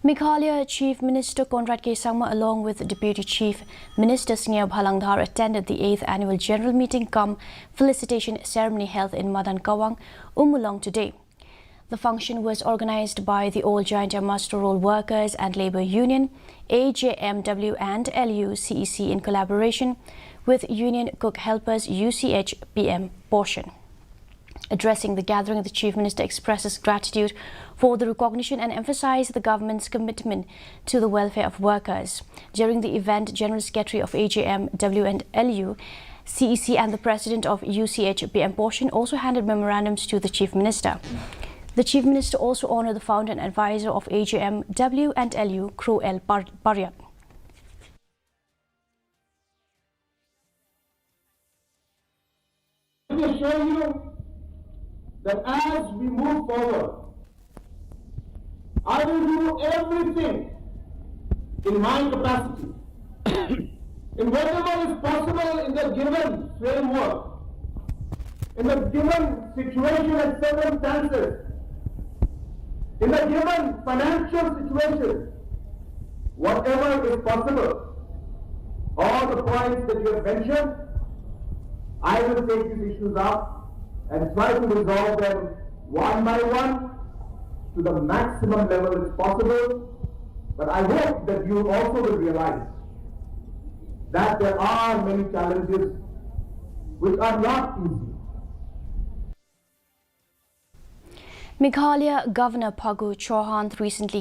Meghalaya Chief Minister Conrad Sangma along with Deputy Chief Minister Sneha Bhalangdhar attended the 8th Annual General Meeting cum Felicitation ceremony held in Madan, Kawang, Ummulo today. The function was organized by the All Giant Master Roll Workers and Labour Union, AJMW and LUCEC in collaboration with Union Cook Helpers UCH PM portion. Addressing the gathering, the Chief Minister expresses gratitude for the recognition and emphasized the government's commitment to the welfare of workers. During the event, General Secretary of AJMW and LU, CEC and the President of UCH PM portion also handed memorandums to the Chief Minister. The Chief Minister also honored the founder and advisor of AJMW and LU, Crow L. Paryat. I assure you that as we move forward, I will do everything in my capacity, in whatever is possible in the given framework, in the given situation and circumstances, in the given financial situation, whatever is possible, all the points that you have mentioned, I will take these issues up and try to resolve them one by one to the maximum level as possible. But I hope that you also will realize that there are many challenges which are not easy. Meghalaya Governor Phagu Chauhan recently